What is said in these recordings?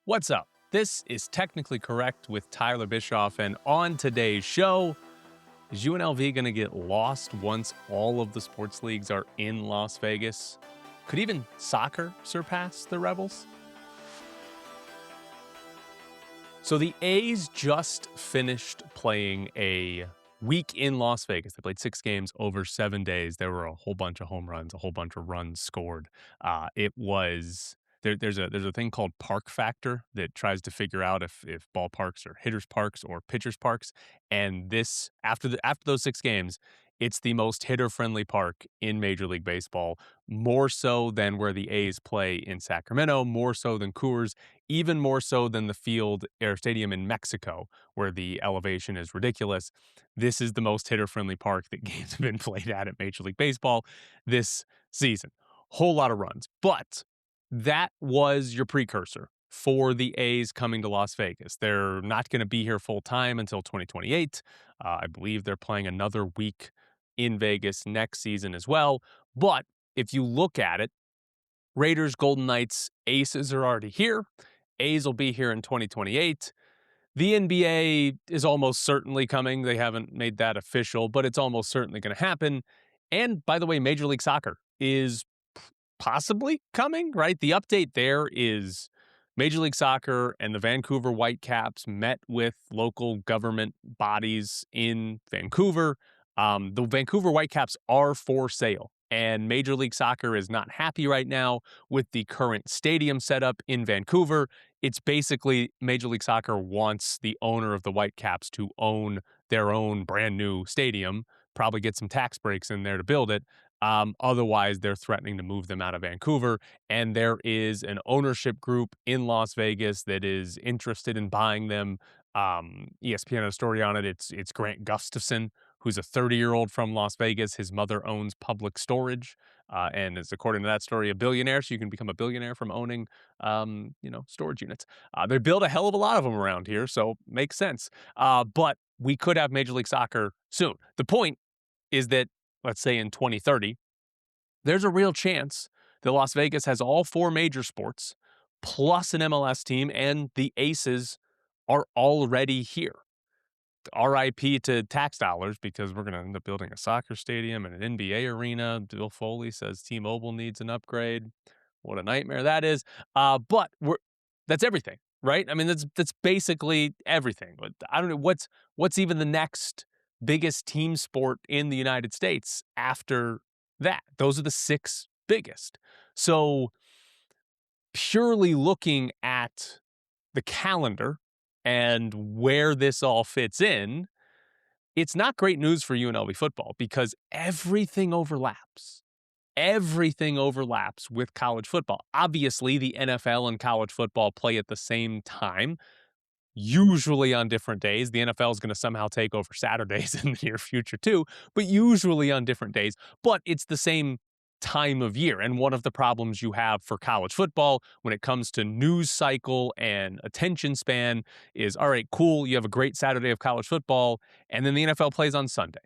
What's up? This is Technically Correct with Tyler Bischoff, and on today's show, is UNLV going to get lost once all of the sports leagues are in Las Vegas? Could even soccer surpass the Rebels? So the A's just finished playing a week in Las Vegas. They played 6 games over 7 days. There were a whole bunch of home runs, a whole bunch of runs scored. It was there's a thing called park factor that tries to figure out if ballparks are hitters parks or pitchers parks. And this after those 6 games, it's the most hitter friendly park in Major League Baseball, more so than where the A's play in Sacramento, more so than Coors, even more so than the Field Air Stadium in Mexico, where the elevation is ridiculous. This is the most hitter-friendly park that games have been played at Major League Baseball this season. Whole lot of runs. But that was your precursor for the A's coming to Las Vegas. They're not going to be here full-time until 2028. I believe they're playing another week in Vegas next season as well. But if you look at it, Raiders, Golden Knights, Aces are already here. A's will be here in 2028. The NBA is almost certainly coming. They haven't made that official, but it's almost certainly going to happen. And by the way, Major League Soccer is possibly coming, right? The update there is Major League Soccer and the Vancouver Whitecaps met with local government bodies in Vancouver. The Vancouver Whitecaps are for sale, and Major League Soccer is not happy right now with the current stadium setup in Vancouver. It's basically Major League Soccer wants the owner of the Whitecaps to own their own brand new stadium, probably get some tax breaks in there to build it. Otherwise, they're threatening to move them out of Vancouver. And there is an ownership group in Las Vegas that is interested in buying them. ESPN had a story on it. It's Grant Gustafson, who's a 30-year-old from Las Vegas. His mother owns Public Storage, and is, according to that story, a billionaire. So you can become a billionaire from owning, storage units. They build a hell of a lot of them around here, so makes sense. But we could have Major League Soccer soon. The point is that, let's say in 2030, there's a real chance that Las Vegas has all 4 major sports plus an MLS team, and the Aces are already here. RIP to tax dollars, because we're going to end up building a soccer stadium and an NBA arena. Bill Foley says T-Mobile needs an upgrade. What a nightmare that is. But that's everything, right? I mean, that's basically everything. But I don't know what's even the next biggest team sport in the United States after that. Those are the 6 biggest. So purely looking at the calendar and where this all fits in, it's not great news for UNLV football, because everything overlaps. Everything overlaps with college football. Obviously, the NFL and college football play at the same time, usually on different days. The NFL is going to somehow take over Saturdays in the near future too, but usually on different days. But it's the same time of year. And one of the problems you have for college football when it comes to news cycle and attention span is, all right, cool, you have a great Saturday of college football, and then the NFL plays on Sunday.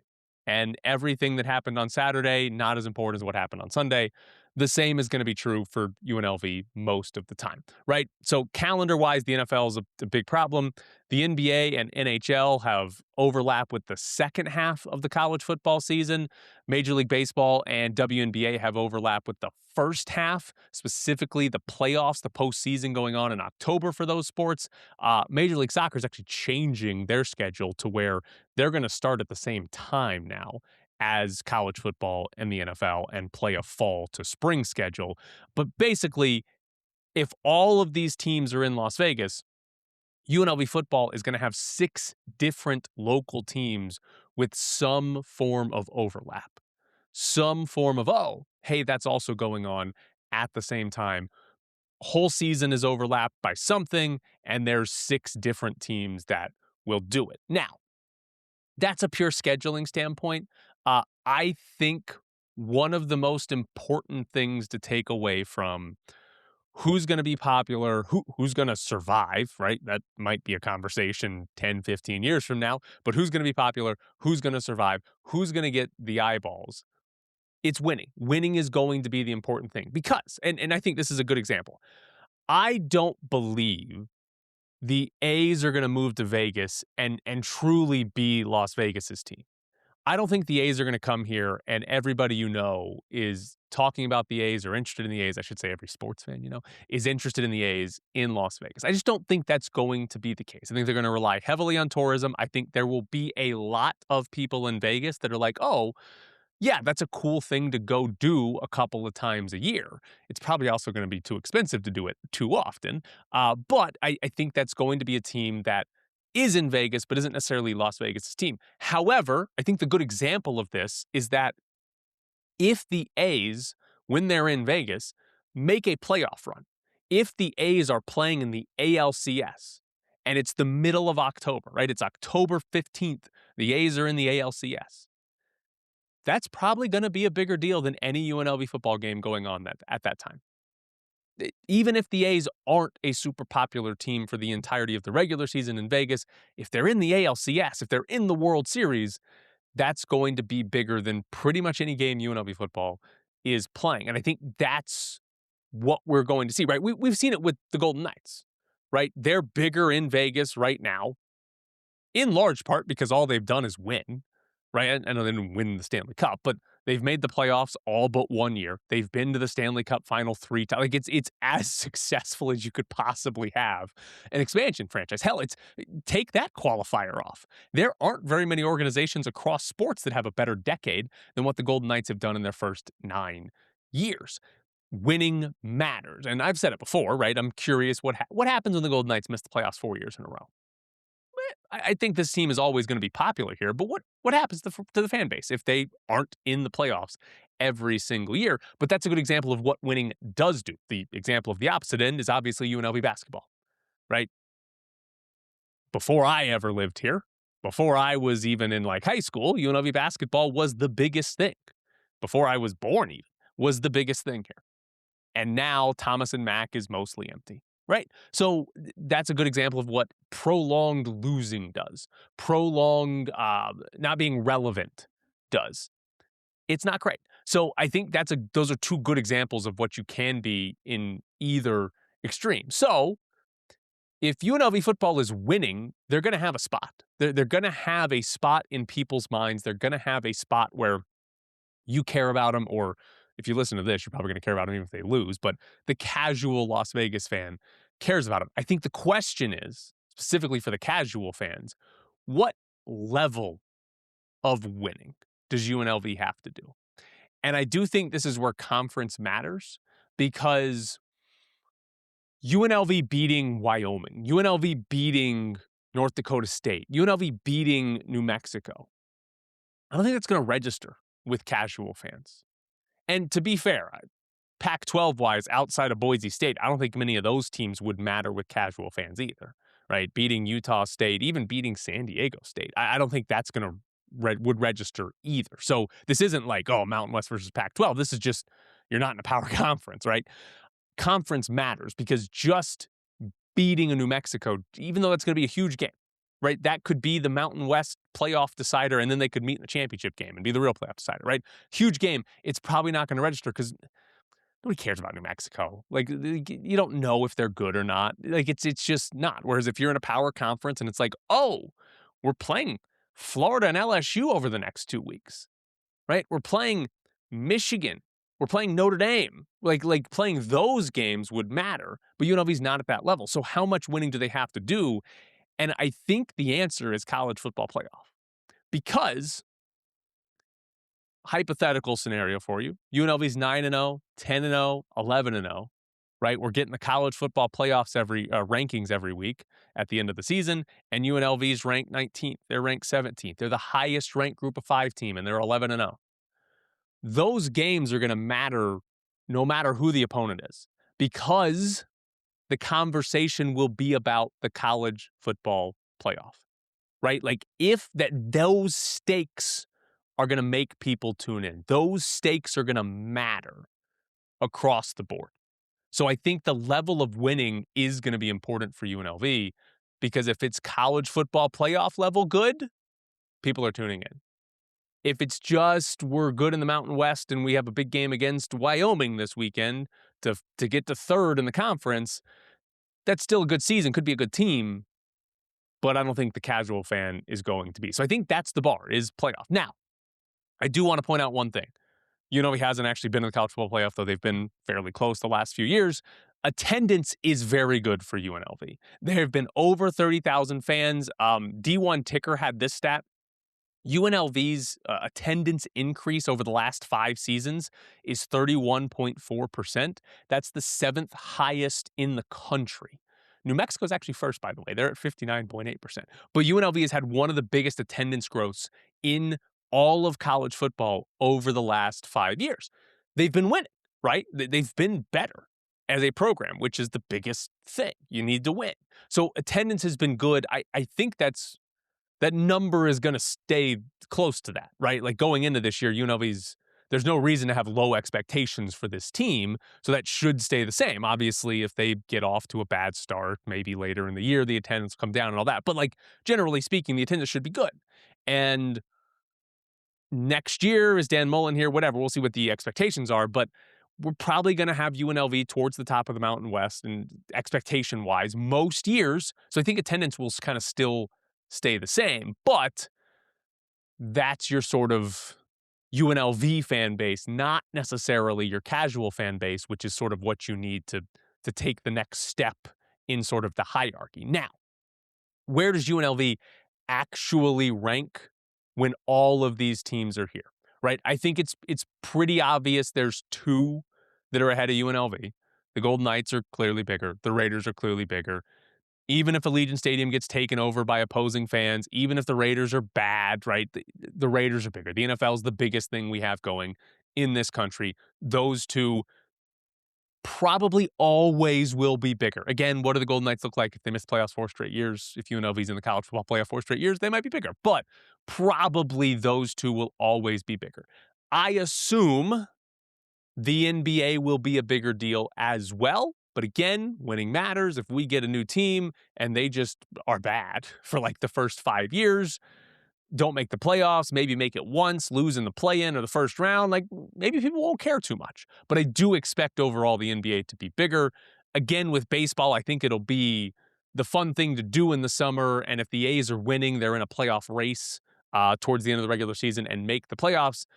And everything that happened on Saturday, not as important as what happened on Sunday. The same is going to be true for UNLV most of the time, right? So calendar-wise, the NFL is a big problem. The NBA and NHL have overlap with the second half of the college football season. Major League Baseball and WNBA have overlap with the first half, specifically the playoffs, the postseason going on in October for those sports. Major League Soccer is actually changing their schedule to where they're going to start at the same time now as college football and the NFL and play a fall to spring schedule. But basically, if all of these teams are in Las Vegas, UNLV football is going to have 6 different local teams with some form of overlap. Some form of, oh, hey, that's also going on at the same time. Whole season is overlapped by something, and there's 6 different teams that will do it. Now, that's a pure scheduling standpoint. I think one of the most important things to take away from who's going to be popular, who's going to survive, right? That might be a conversation 10, 15 years from now, but who's going to be popular, who's going to survive, who's going to get the eyeballs? It's winning. Winning is going to be the important thing because, and I think this is a good example. I don't believe the A's are going to move to Vegas and truly be Las Vegas's team. I don't think the A's are going to come here and everybody is talking about the A's or interested in the A's. I should say every sports fan is interested in the A's in Las Vegas. I just don't think that's going to be the case. I think they're going to rely heavily on tourism. I think there will be a lot of people in Vegas that are like, oh, yeah, that's a cool thing to go do a couple of times a year. It's probably also going to be too expensive to do it too often. But I think that's going to be a team that is in Vegas, but isn't necessarily Las Vegas' team. However, I think the good example of this is that if the A's, when they're in Vegas, make a playoff run, if the A's are playing in the ALCS, and it's the middle of October, right? It's October 15th. The A's are in the ALCS. That's probably going to be a bigger deal than any UNLV football game going on at that time. Even if the A's aren't a super popular team for the entirety of the regular season in Vegas, if they're in the ALCS, if they're in the World Series, that's going to be bigger than pretty much any game UNLV football is playing. And I think that's what we're going to see, right? We've seen it with the Golden Knights, right? They're bigger in Vegas right now, in large part because all they've done is win, right? I know they didn't win the Stanley Cup, but they've made the playoffs all but 1 year. They've been to the Stanley Cup final 3 times. Like it's as successful as you could possibly have an expansion franchise. Hell, take that qualifier off. There aren't very many organizations across sports that have a better decade than what the Golden Knights have done in their first 9 years. Winning matters. And I've said it before, right? I'm curious what happens when the Golden Knights miss the playoffs 4 years in a row. I think this team is always going to be popular here, but what happens to the fan base if they aren't in the playoffs every single year? But that's a good example of what winning does do. The example of the opposite end is obviously UNLV basketball, right? Before I ever lived here, before I was even in like high school, UNLV basketball was the biggest thing. Before I was born even, was the biggest thing here. And now Thomas and Mack is mostly empty. Right. So that's a good example of what prolonged losing does. Prolonged not being relevant does. It's not great. So I think those are two good examples of what you can be in either extreme. So if UNLV football is winning, they're going to have a spot. They're going to have a spot in people's minds. They're going to have a spot where you care about them, or if you listen to this, you're probably going to care about them even if they lose, but the casual Las Vegas fan cares about them. I think the question is, specifically for the casual fans, what level of winning does UNLV have to do? And I do think this is where conference matters, because UNLV beating Wyoming, UNLV beating North Dakota State, UNLV beating New Mexico, I don't think that's going to register with casual fans. And to be fair, Pac-12 wise, outside of Boise State, I don't think many of those teams would matter with casual fans either, right? Beating Utah State, even beating San Diego State, I don't think that's going to would register either. So this isn't like, oh, Mountain West versus Pac-12. This is just, you're not in a power conference, right? Conference matters because just beating a New Mexico, even though that's going to be a huge game, right? That could be the Mountain West playoff decider, and then they could meet in the championship game and be the real playoff decider, right? Huge game. It's probably not going to register because nobody cares about New Mexico. Like, you don't know if they're good or not. Like, it's just not. Whereas if you're in a power conference and it's like, oh, we're playing Florida and LSU over the next 2 weeks, right? We're playing Michigan. We're playing Notre Dame. Like playing those games would matter, but UNLV's not at that level. So how much winning do they have to do? And I think the answer is college football playoff, because hypothetical scenario for you, UNLV's 9-0, 10-0, 11-0, right? We're getting the college football playoffs rankings every week at the end of the season, and UNLV's ranked 19th. They're ranked 17th. They're the highest ranked group of 5 team, and they're 11-0. Those games are going to matter no matter who the opponent is, because the conversation will be about the college football playoff, right? Like, if those stakes are going to make people tune in, those stakes are going to matter across the board. So I think the level of winning is going to be important for UNLV, because if it's college football playoff level good, people are tuning in. If it's just we're good in the Mountain West and we have a big game against Wyoming this weekend, to get to third in the conference. That's still a good season, could be a good team, but I don't think the casual fan is going to be. So I think that's the bar, is playoff. Now, I do want to point out one thing. UNLV hasn't actually been in the college football playoff, though they've been fairly close the last few years. Attendance is very good for UNLV. There have been over 30,000 fans. D1 Ticker had this stat. UNLV's attendance increase over the last 5 seasons is 31.4%. That's the 7th highest in the country. New Mexico's actually first, by the way. They're at 59.8%. But UNLV has had one of the biggest attendance growths in all of college football over the last 5 years. They've been winning, right? They've been better as a program, which is the biggest thing. You need to win. So attendance has been good. I think that number is going to stay close to that, right? Like going into this year, there's no reason to have low expectations for this team, so that should stay the same. Obviously, if they get off to a bad start, maybe later in the year, the attendance will come down and all that. But like generally speaking, the attendance should be good. And next year, is Dan Mullen here? Whatever, we'll see what the expectations are, but we're probably going to have UNLV towards the top of the Mountain West and expectation-wise most years. So I think attendance will kind of still stay the same, but that's your sort of UNLV fan base, not necessarily your casual fan base, which is sort of what you need to take the next step in sort of the hierarchy. Now, where does UNLV actually rank when all of these teams are here, right? I think it's pretty obvious there's 2 that are ahead of UNLV. The Golden Knights are clearly bigger. The Raiders are clearly bigger. Even if Allegiant Stadium gets taken over by opposing fans, even if the Raiders are bad, right? The Raiders are bigger. The NFL is the biggest thing we have going in this country. Those 2 probably always will be bigger. Again, what do the Golden Knights look like if they miss playoffs 4 straight years? If UNLV's in the college football playoff 4 straight years, they might be bigger. But probably those 2 will always be bigger. I assume the NBA will be a bigger deal as well. But again, winning matters. If we get a new team and they just are bad for like the first 5 years, don't make the playoffs, maybe make it once, lose in the play-in or the first round, like maybe people won't care too much. But I do expect overall the NBA to be bigger. Again, with baseball, I think it'll be the fun thing to do in the summer. And if the A's are winning, they're in a playoff race towards the end of the regular season and make the playoffs,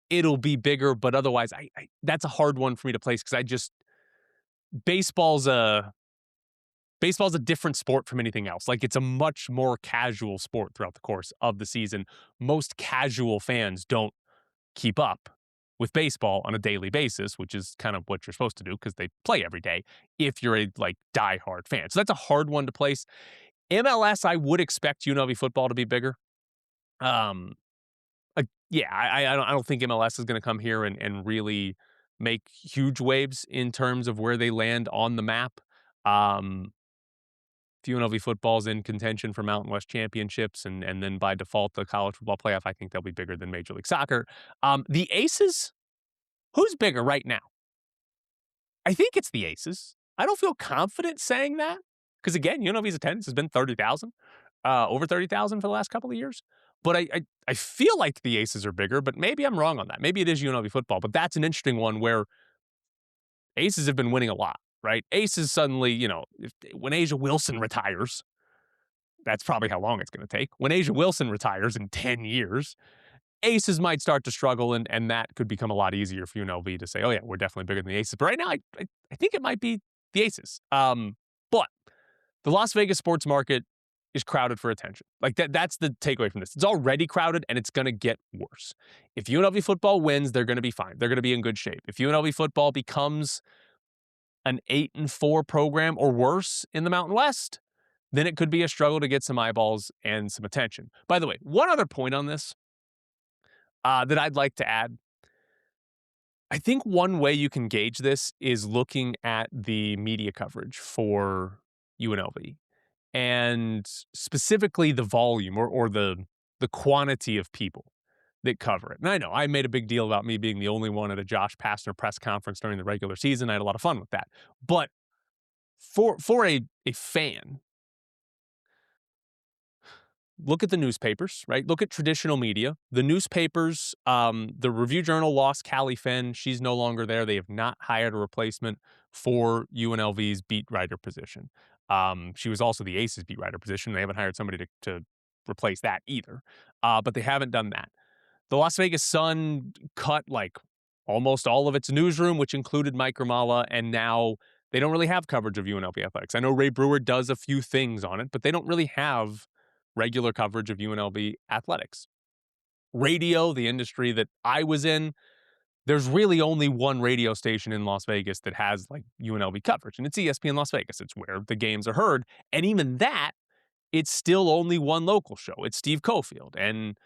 it'll be bigger. But otherwise, that's a hard one for me to place because baseball's a different sport from anything else. Like it's a much more casual sport throughout the course of the season. Most casual fans don't keep up with baseball on a daily basis, which is kind of what you're supposed to do because they play every day if you're a like diehard fan. So that's a hard one to place. MLS, I would expect UNLV football to be bigger. I don't think MLS is going to come here and really make huge waves in terms of where they land on the map. If UNLV football's in contention for Mountain West championships and then by default the college football playoff, I think they'll be bigger than Major League Soccer. The Aces, who's bigger right now? I think it's the Aces. I don't feel confident saying that because again, UNLV's attendance has been 30,000, over 30,000 for the last couple of years. But I feel like the Aces are bigger, but maybe I'm wrong on that. Maybe it is UNLV football, but that's an interesting one where Aces have been winning a lot, right? Aces suddenly, when Asia Wilson retires, that's probably how long it's going to take. When Asia Wilson retires in 10 years, Aces might start to struggle, and that could become a lot easier for UNLV to say, oh yeah, we're definitely bigger than the Aces. But right now, I think it might be the Aces. But the Las Vegas sports market is crowded for attention. Like that's the takeaway from this. It's already crowded and it's going to get worse. If UNLV football wins, they're going to be fine. They're going to be in good shape. If UNLV football becomes an 8-4 program or worse in the Mountain West, then it could be a struggle to get some eyeballs and some attention. By the way, one other point on this that I'd like to add. I think one way you can gauge this is looking at the media coverage for UNLV. And specifically the volume or the quantity of people that cover it. And I know I made a big deal about me being the only one at a Josh Pastner press conference during the regular season. I had a lot of fun with that. But for a fan, look at the newspapers, right? Look at traditional media. The newspapers, the Review Journal lost Callie Finn. She's no longer there. They have not hired a replacement for UNLV's beat writer position. She was also the Aces beat writer position. They haven't hired somebody to replace that either. But they haven't done that. The Las Vegas Sun cut like almost all of its newsroom, which included Mike Grimala, and now they don't really have coverage of UNLV athletics. I know Ray Brewer does a few things on it, but they don't really have regular coverage of UNLV athletics. Radio, the industry that I was in, there's really only one radio station in Las Vegas that has like UNLV coverage, and it's ESPN Las Vegas. It's where the games are heard. And even that, it's still only one local show. It's Steve Cofield. And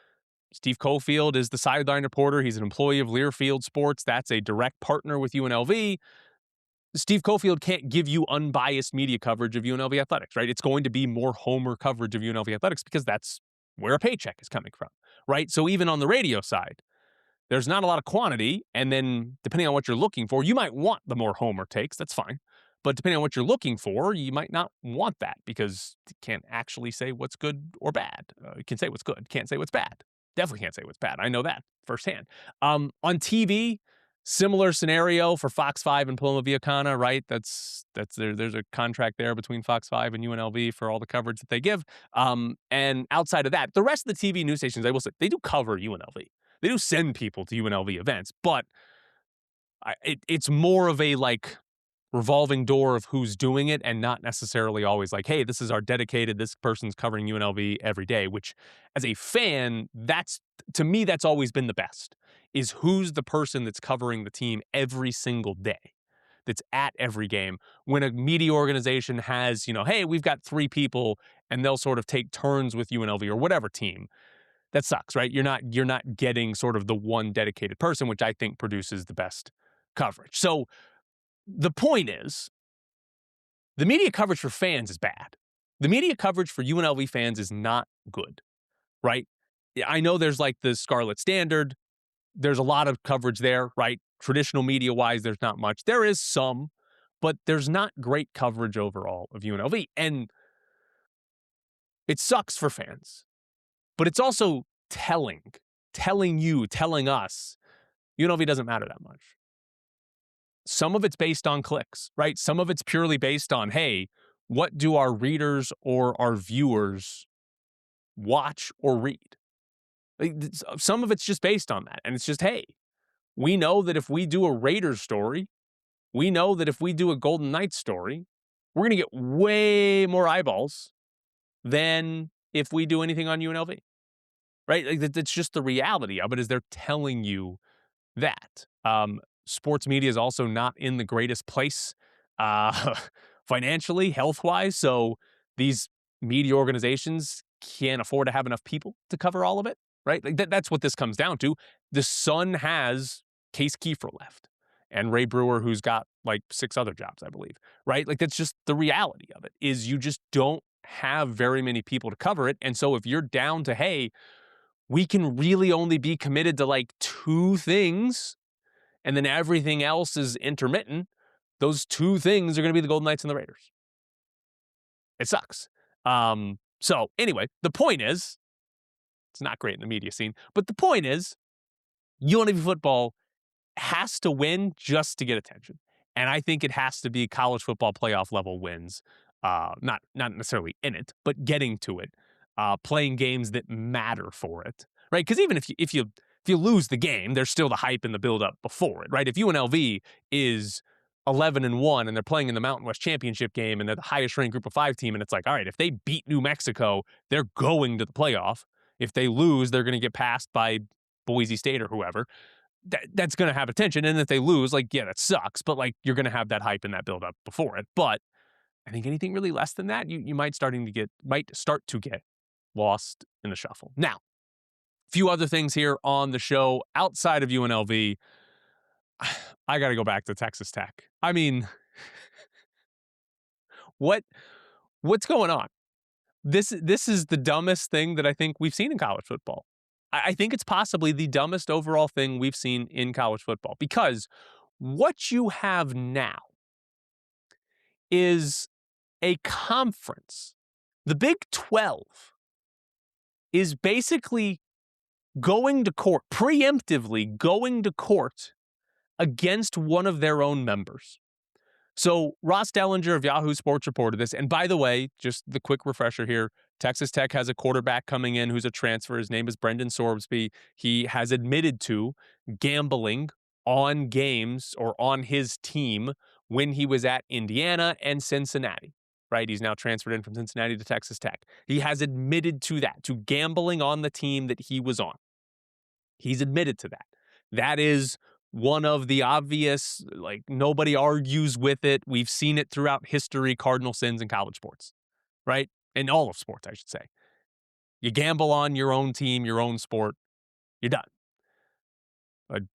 Steve Cofield is the sideline reporter. He's an employee of Learfield Sports. That's a direct partner with UNLV. Steve Cofield can't give you unbiased media coverage of UNLV athletics, right? It's going to be more homer coverage of UNLV athletics because that's where a paycheck is coming from, right? So even on the radio side, there's not a lot of quantity. And then depending on what you're looking for, you might want the more homer takes. That's fine. But depending on what you're looking for, you might not want that because you can't actually say what's good or bad. You can say what's good, can't say what's bad. Definitely can't say what's bad. I know that firsthand. On TV, similar scenario for Fox 5 and Paloma Viacana, right? There's a contract there between Fox 5 and UNLV for all the coverage that they give. And outside of that, the rest of the TV news stations, I will say, they do cover UNLV. They do send people to UNLV events, but it's more of a like revolving door of who's doing it and not necessarily always like, hey, this is our dedicated, this person's covering UNLV every day, which as a fan, to me, that's always been the best, is who's the person that's covering the team every single day, that's at every game. When a media organization has, hey, we've got 3 people and they'll sort of take turns with UNLV or whatever team, that sucks, right? You're not getting sort of the one dedicated person, which I think produces the best coverage. So the point is, the media coverage for fans is bad. The media coverage for UNLV fans is not good, right? I know there's like the Scarlet Standard. There's a lot of coverage there, right? Traditional media-wise, there's not much. There is some, but there's not great coverage overall of UNLV. And it sucks for fans, but it's also telling us, UNLV doesn't matter that much. Some of it's based on clicks, right? Some of it's purely based on, hey, what do our readers or our viewers watch or read? Some of it's just based on that. And it's just, hey, we know that if we do a Raiders story, we know that if we do a Golden Knights story, we're going to get way more eyeballs than if we do anything on UNLV, right? Like, that's just the reality of it, is they're telling you that. Sports media is also not in the greatest place financially, health-wise. So these media organizations can't afford to have enough people to cover all of it, right? Like that's what this comes down to. The Sun has Case Kiefer left and Ray Brewer, who's got like 6 other jobs, I believe, right? Like that's just the reality of it, is you just don't have very many people to cover it. And so if you're down to, hey, we can really only be committed to like 2 things, and then everything else is intermittent, those 2 things are going to be the Golden Knights and the Raiders. It sucks. So anyway, the point is, it's not great in the media scene, but the point is, UNLV football has to win just to get attention. And I think it has to be college football playoff level wins, not necessarily in it, but getting to it, playing games that matter for it, right? Because even if you lose the game, there's still the hype and the build-up before it, right? If UNLV is 11-1 and they're playing in the Mountain West Championship game and they're the highest-ranked Group of 5 team, and it's like, all right, if they beat New Mexico, they're going to the playoff. If they lose, they're going to get passed by Boise State or whoever. That's going to have attention. And if they lose, like, yeah, that sucks, but like you're going to have that hype and that build-up before it. But I think anything really less than that, you might start to get lost in the shuffle. Now, few other things here on the show outside of UNLV. I got to go back to Texas Tech. I mean, what's going on? This is the dumbest thing that I think we've seen in college football. I think it's possibly the dumbest overall thing we've seen in college football, because what you have now is a conference, the Big 12, is basically going to court, preemptively going to court against one of their own members. So Ross Dellinger of Yahoo Sports reported this. And by the way, just the quick refresher here, Texas Tech has a quarterback coming in who's a transfer. His name is Brendan Sorbsby. He has admitted to gambling on games or on his team when he was at Indiana and Cincinnati, right? He's now transferred in from Cincinnati to Texas Tech. He has admitted to that, to gambling on the team that he was on. He's admitted to that. That is one of the obvious, like, nobody argues with it. We've seen it throughout history, cardinal sins in college sports, right? In all of sports, I should say. You gamble on your own team, your own sport, you're done.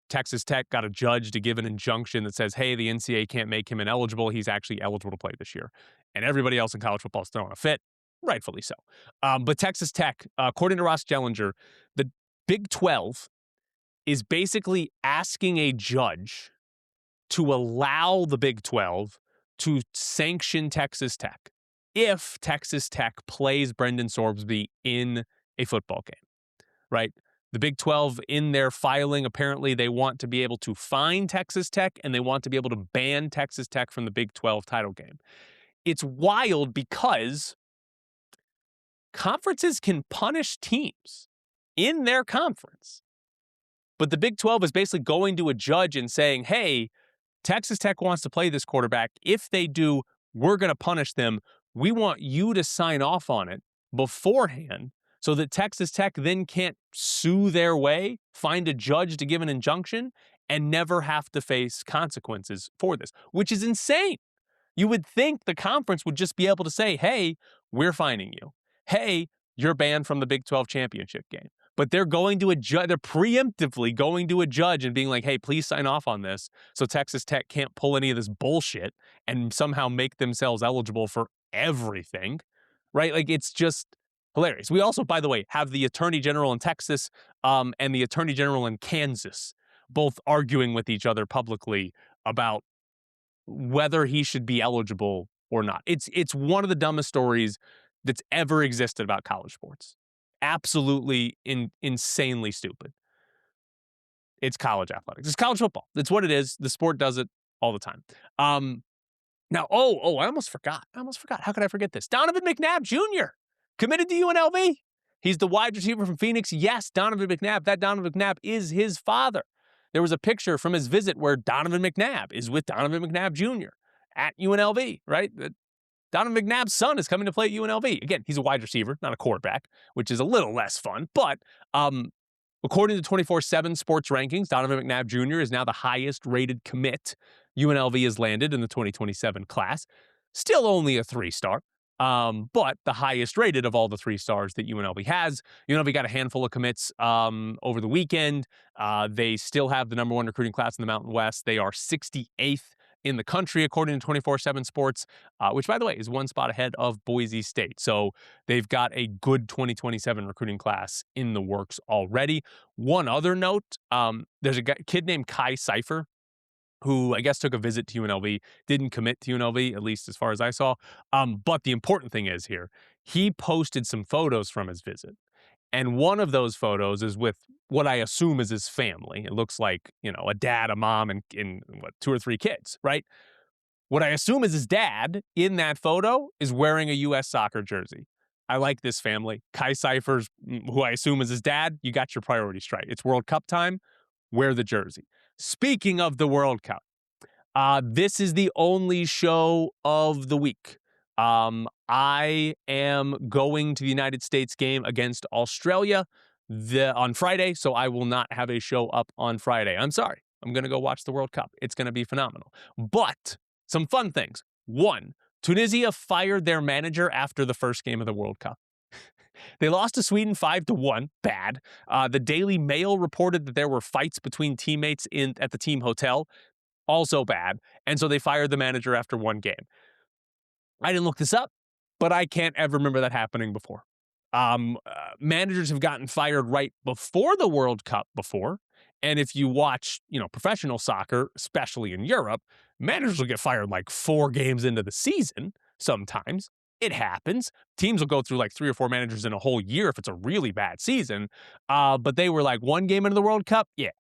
Texas Tech got a judge to give an injunction that says, hey, the NCAA can't make him ineligible. He's actually eligible to play this year. And everybody else in college football is throwing a fit, rightfully so. But Texas Tech, according to Ross Dellinger, the Big 12 is basically asking a judge to allow the Big 12 to sanction Texas Tech if Texas Tech plays Brendan Sorbsby in a football game, right? The Big 12, in their filing, apparently they want to be able to fine Texas Tech and they want to be able to ban Texas Tech from the Big 12 title game. It's wild because conferences can punish teams in their conference. But the Big 12 is basically going to a judge and saying, hey, Texas Tech wants to play this quarterback. If they do, we're going to punish them. We want you to sign off on it beforehand so that Texas Tech then can't sue their way, find a judge to give an injunction, and never have to face consequences for this, which is insane. You would think the conference would just be able to say, hey, we're fining you. Hey, you're banned from the Big 12 championship game. But they're going to a judge, they're preemptively going to a judge and being like, hey, please sign off on this so Texas Tech can't pull any of this bullshit and somehow make themselves eligible for everything, right? Like, it's just hilarious. We also, by the way, have the Attorney General in Texas and the Attorney General in Kansas both arguing with each other publicly about whether he should be eligible or not. It's one of the dumbest stories that's ever existed about college sports. Absolutely insanely stupid. It's college athletics. It's college football. That's what it is. The sport does it all the time. Now, I almost forgot. How could I forget this? Donovan McNabb Jr. committed to UNLV. He's the wide receiver from Phoenix. Yes, Donovan McNabb. That Donovan McNabb is his father. There was a picture from his visit where Donovan McNabb is with Donovan McNabb Jr. at UNLV, right? Donovan McNabb's son is coming to play at UNLV. Again, he's a wide receiver, not a quarterback, which is a little less fun. But according to 24/7 Sports Rankings, Donovan McNabb Jr. is now the highest-rated commit UNLV has landed in the 2027 class. Still only a 3-star, but the highest-rated of all the 3 stars that UNLV has. UNLV got a handful of commits over the weekend. They still have the #1 recruiting class in the Mountain West. They are 68th in the country, according to 24/7 Sports, which, by the way, is 1 spot ahead of Boise State. So they've got a good 2027 recruiting class in the works already. One other note, there's a kid named Kai Cipher, who I guess took a visit to UNLV, didn't commit to UNLV, at least as far as I saw. But the important thing is here, he posted some photos from his visit. And one of those photos is with what I assume is his family. It looks like, a dad, a mom, and 2 or 3 kids, right? What I assume is his dad in that photo is wearing a U.S. soccer jersey. I like this family. Kai Cipher's, who I assume is his dad, you got your priorities straight. It's World Cup time. Wear the jersey. Speaking of the World Cup, this is the only show of the week. I am going to the United States game against Australia on Friday, so I will not have a show up on Friday. I'm sorry. I'm going to go watch the World Cup. It's going to be phenomenal. But some fun things. 1, Tunisia fired their manager after the first game of the World Cup. They lost to Sweden 5-1. Bad. The Daily Mail reported that there were fights between teammates at the team hotel. Also bad. And so they fired the manager after 1 game. I didn't look this up, but I can't ever remember that happening before. Managers have gotten fired right before the World Cup before. And if you watch, professional soccer, especially in Europe, managers will get fired like 4 games into the season sometimes. It happens. Teams will go through like 3 or 4 managers in a whole year if it's a really bad season. But they were like 1 game into the World Cup. Yeah.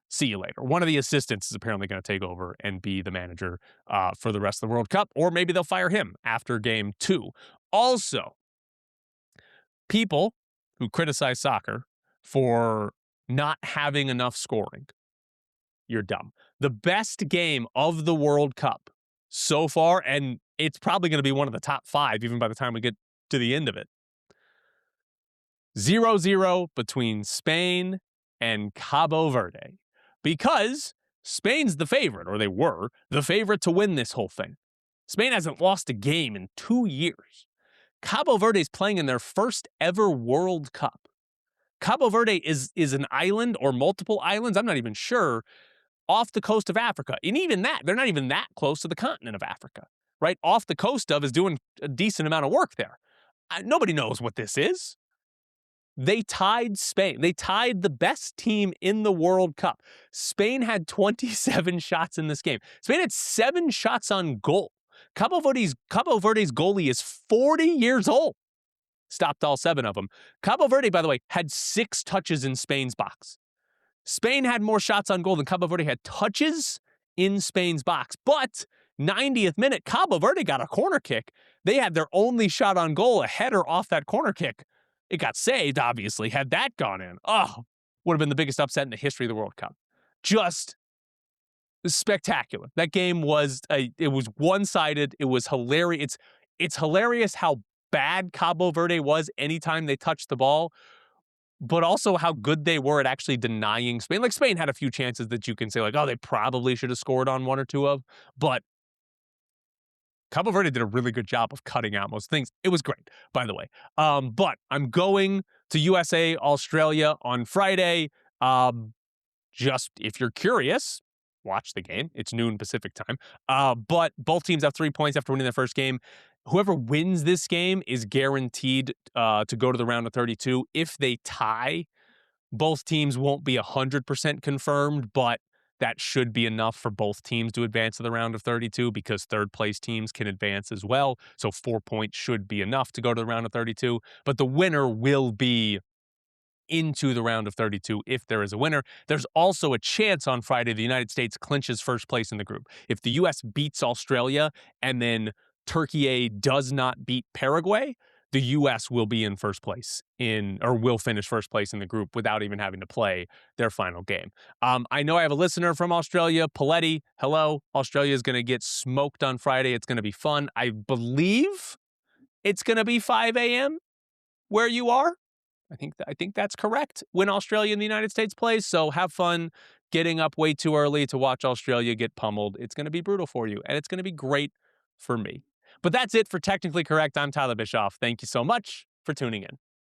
See you later. One of the assistants is apparently going to take over and be the manager for the rest of the World Cup, or maybe they'll fire him after game 2. Also, people who criticize soccer for not having enough scoring, you're dumb. The best game of the World Cup so far, and it's probably going to be one of the top 5 even by the time we get to the end of it. 0-0 between Spain and Cabo Verde, because Spain's the favorite, or they were the favorite to win this whole thing. Spain hasn't lost a game in 2 years. Cabo Verde is playing in their first ever World Cup. Cabo Verde is an island or multiple islands, I'm not even sure, off the coast of Africa. And even that, they're not even that close to the continent of Africa, right? Off the coast of is doing a decent amount of work there. Nobody knows what this is. They tied Spain. They tied the best team in the World Cup. Spain had 27 shots in this game. Spain had 7 shots on goal. Cabo Verde's goalie is 40 years old. Stopped all 7 of them. Cabo Verde, by the way, had 6 touches in Spain's box. Spain had more shots on goal than Cabo Verde had touches in Spain's box. But 90th minute, Cabo Verde got a corner kick. They had their only shot on goal, a header off that corner kick. It got saved, obviously. Had that gone in, would have been the biggest upset in the history of the World Cup. Just spectacular. That game was it was one-sided. It was hilarious. It's hilarious how bad Cabo Verde was anytime they touched the ball, but also how good they were at actually denying Spain. Like, Spain had a few chances that you can say, like, oh, they probably should have scored on 1 or 2 of, but Cabo Verde did a really good job of cutting out most things. It was great, by the way. But I'm going to USA, Australia on Friday. Just if you're curious, watch the game. It's noon Pacific time. But both teams have 3 points after winning their first game. Whoever wins this game is guaranteed to go to the round of 32. If they tie, both teams won't be 100% confirmed, but that should be enough for both teams to advance to the round of 32, because third-place teams can advance as well. So 4 points should be enough to go to the round of 32. But the winner will be into the round of 32 if there is a winner. There's also a chance on Friday the United States clinches first place in the group. If the U.S. beats Australia and then Turkey does not beat Paraguay, the U.S. will be in first place will finish first place in the group without even having to play their final game. I know I have a listener from Australia, Paletti. Hello. Australia is going to get smoked on Friday. It's going to be fun. I believe it's going to be 5 a.m. where you are. I think that's correct when Australia and the United States plays. So have fun getting up way too early to watch Australia get pummeled. It's going to be brutal for you, and it's going to be great for me. But that's it for Technically Correct. I'm Tyler Bischoff. Thank you so much for tuning in.